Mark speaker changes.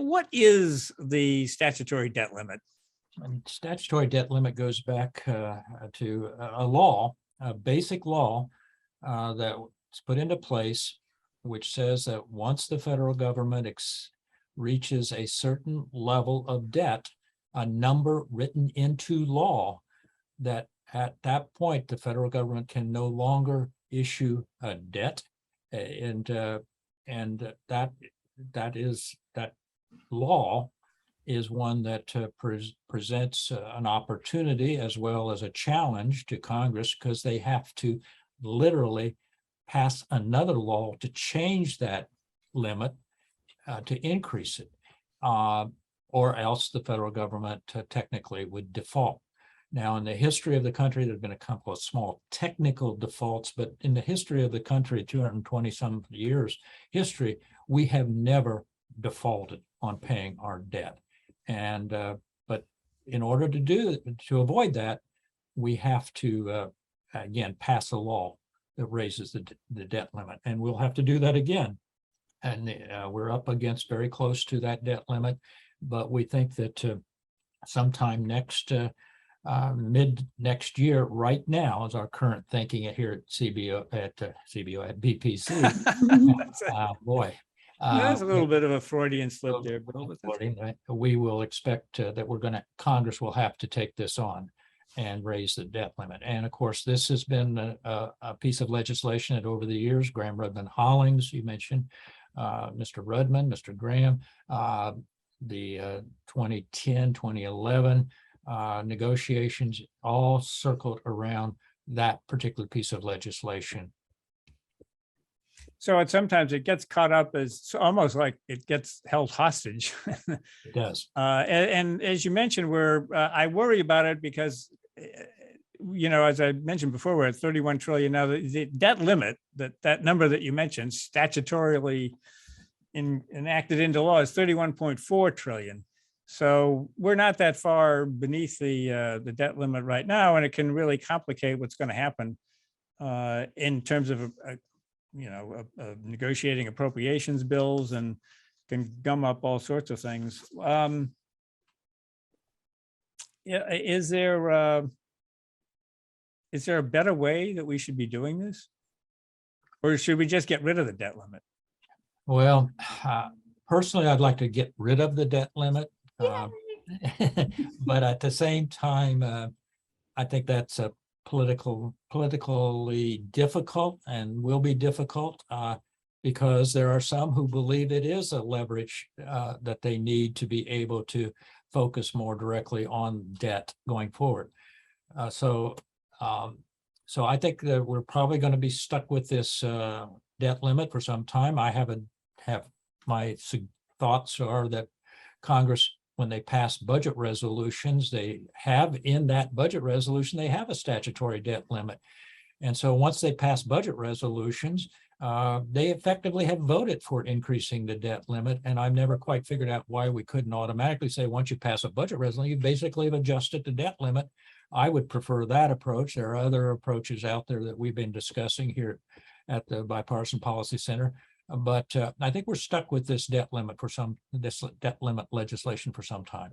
Speaker 1: what is the statutory debt limit?
Speaker 2: And statutory debt limit goes back to a law, a basic law that's put into place, which says that once the federal government reaches a certain level of debt, a number written into law, that at that point the federal government can no longer issue a debt, and that law is one that presents an opportunity as well as a challenge to Congress, because they have to literally pass another law to change that limit, to increase it, or else the federal government technically would default. Now, in the history of the country, there have been a couple of small technical defaults, but in the history of the country, 220 some years history, we have never defaulted on paying our debt. And but in order to avoid that, we have to again pass a law that raises the debt limit, and we'll have to do that again. And we're up against very close to that debt limit, but we think that sometime mid next year, right now, is our current thinking here at BPC. Boy.
Speaker 1: That's a little bit of a Freudian slip there, Bill.
Speaker 2: We will expect that Congress will have to take this on and raise the debt limit. And of course, this has been a piece of legislation that over the years, Graham Rudman Hollings, you mentioned, Mr. Rudman, Mr. Graham, the 2010, 2011 negotiations all circled around that particular piece of legislation.
Speaker 1: So sometimes it gets caught up as almost like it gets held hostage.
Speaker 2: It does.
Speaker 1: And as you mentioned, I worry about it because, as I mentioned before, we're at 31 trillion now. The debt limit, that number that you mentioned, statutorily enacted into law, is 31.4 trillion. So we're not that far beneath the debt limit right now, and it can really complicate what's going to happen in terms of negotiating appropriations bills, and can gum up all sorts of things. Is there a better way that we should be doing this, or should we just get rid of the debt limit?
Speaker 2: Well, personally, I'd like to get rid of the debt limit, but at the same time, I think that's a politically difficult, and will be difficult because there are some who believe it is a leverage that they need to be able to focus more directly on debt going forward. So I think that we're probably going to be stuck with this debt limit for some time. I have my thoughts are that Congress, when they pass budget resolutions, they have in that budget resolution, they have a statutory debt limit. And so once they pass budget resolutions, they effectively have voted for increasing the debt limit. And I've never quite figured out why we couldn't automatically say, once you pass a budget resolution, you basically have adjusted the debt limit. I would prefer that approach. There are other approaches out there that we've been discussing here at the Bipartisan Policy Center. But I think we're stuck with this debt limit legislation for some time.